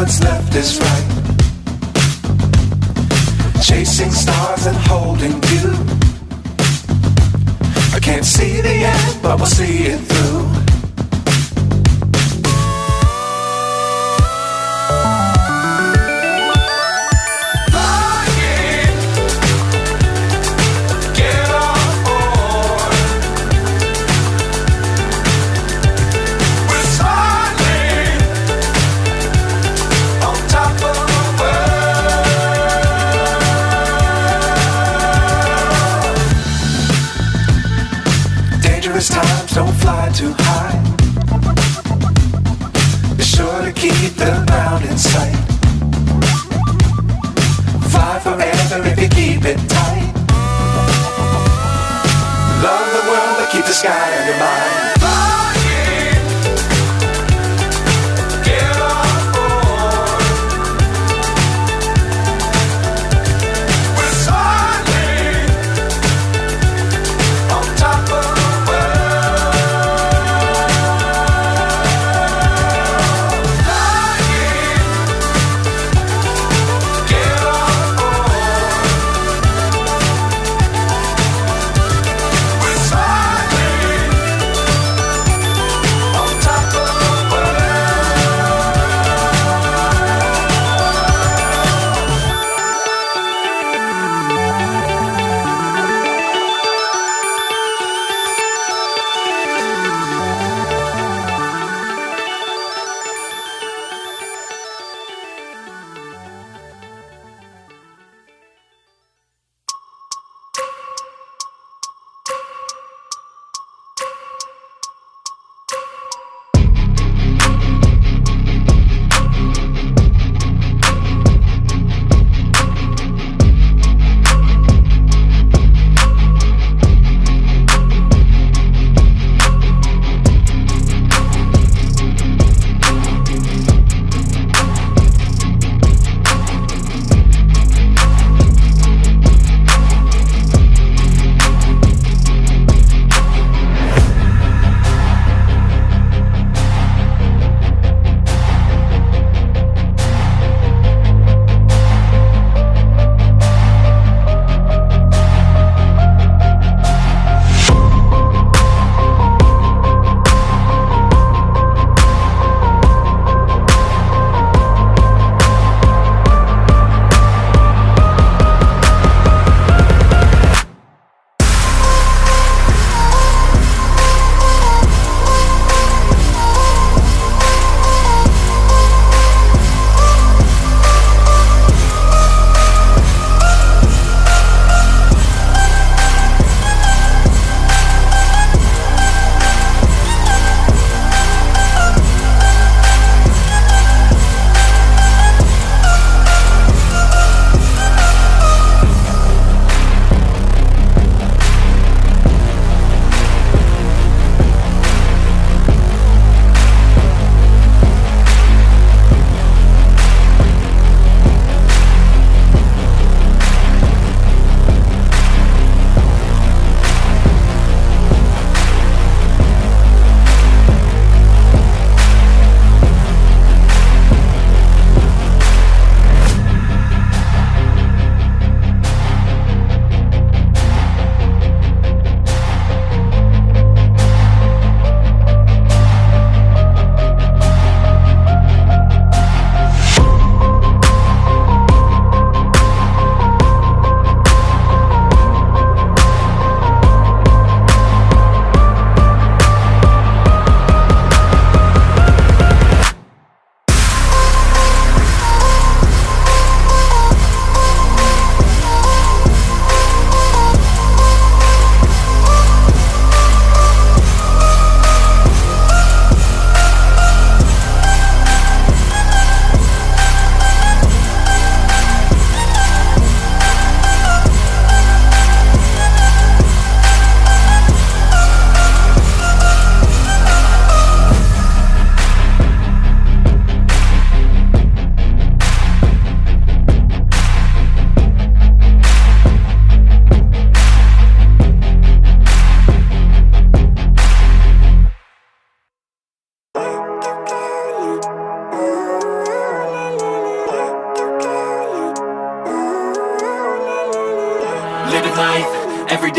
what's left is right. Chasing stars and holding you. I can't see the end, but we'll see it through. Times don't fly too high. Be sure to keep the ground in sight. Fly forever if you keep it tight. Love the world but keep the sky on your mind.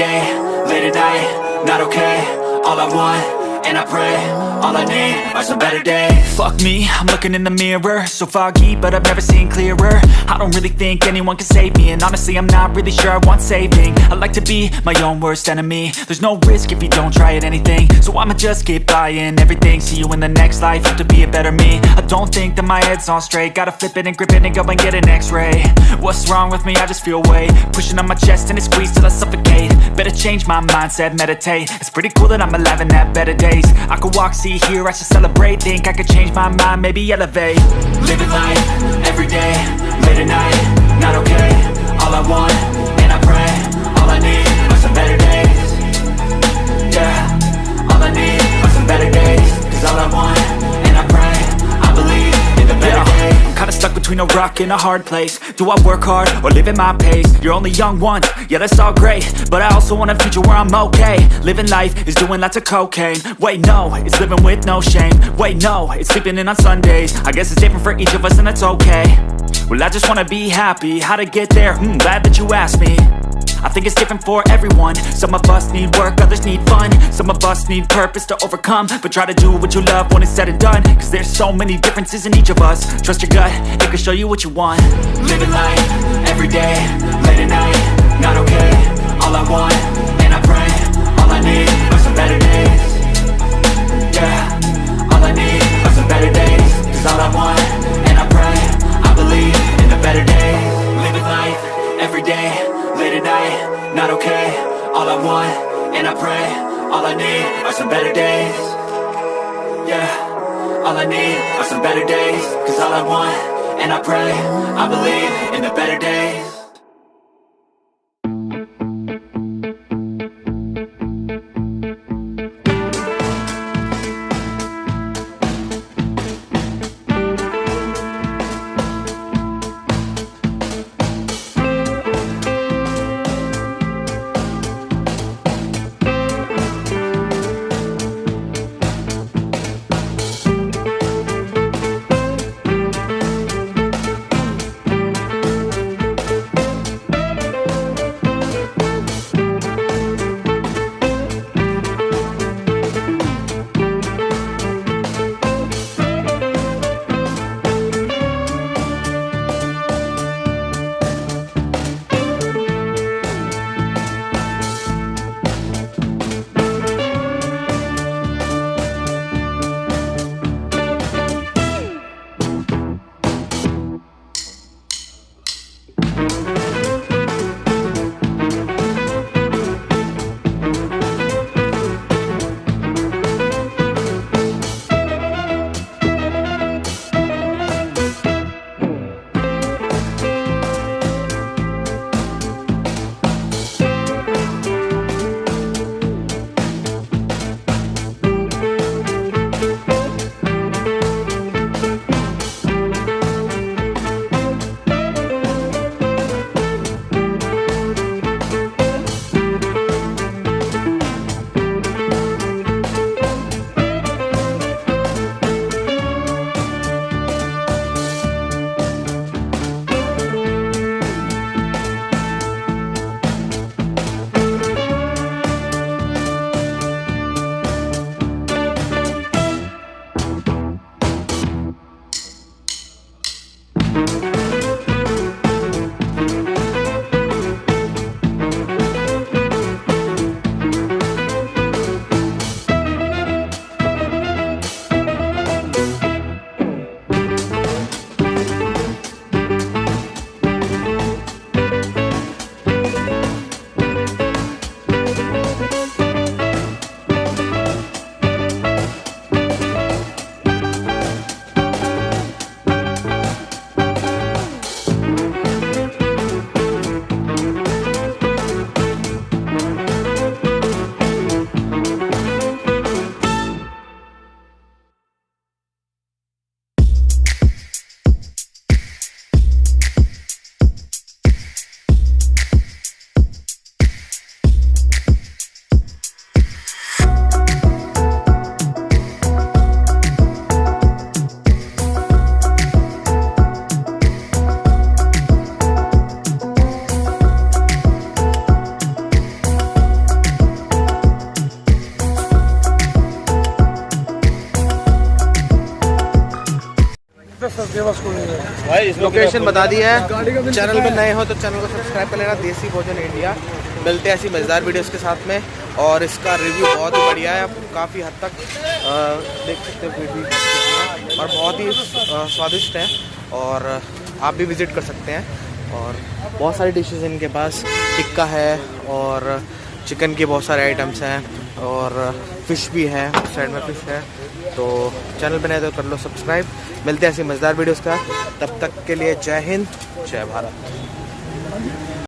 day, late at night, not okay. All I want, and I pray, all I need are some better days. Fuck me, I'm looking in the mirror, so foggy, but I've never seen clearer. I don't really think anyone can save me, and honestly I'm not really sure I want saving. I like to be my own worst enemy. There's no risk if you don't try at anything, so I'ma just keep buying everything. See you in the next life, have to be a better me. I don't think that my head's on straight, gotta flip it and grip it and go and get an x-ray. What's wrong with me? I just feel weight pushing on my chest and it squeezes till I suffocate. Better change my mindset, meditate. It's pretty cool that I'm alive and have better days. I could walk, see, hear, I should celebrate. Think I could change my mind, maybe elevate. Living life, every day, late at night, not okay. All I want, and I pray, all I need are some better days. Yeah, all I need are some better days. Cause all I want, and I pray, I believe in the better days. I'm kinda stuck between a rock and a hard place. Do I work hard or live at my pace? You're only young once, yeah that's all great, but I also want a future where I'm okay. Living life is doing lots of cocaine. Wait no, it's living with no shame. Wait no, it's sleeping in on Sundays. I guess it's different for each of us and that's okay. Well I just wanna be happy, how to get there? Glad that you asked me. I think it's different for everyone. Some of us need work, others need fun. Some of us need purpose to overcome. But try to do what you love when it's said and done, cause there's so many differences in each of us. Trust your gut, it can show you what you want. Living life, every day, late at night, not okay. All I want, and I pray, all I need are some better days. Yeah, all I need are some better days. Cause all I want, and I pray, I believe in the better days. Living life, every day, late at night, not okay. All I want, and I pray, all I need are some better days. Yeah, all I need are some better days. Cause all I want, and I pray, I believe in the better days. Location बता दी है। Channel पे नए हो तो channel को subscribe कर लेना, देसी भोजन इंडिया। मिलते हैं ऐसी मज़ेदार वीडियोस के साथ में। और इसका रिव्यू बहुत ही बढ़िया है, काफ़ी हद तक देख सकते हो वीडियो, और बहुत ही स्वादिष्ट है, और आप भी विज़िट कर सकते हैं। और बहुत सारी डिशेस इनके पास, टिक्का है और चिकन के बहुत सारे आइटम्स हैं, और फ़िश भी है, साइड में फ़िश है। तो चैनल पे नए तो कर लो सब्सक्राइब। मिलते हैं ऐसी मज़ेदार वीडियोस का, तब तक के लिए जय हिंद, जय भारत।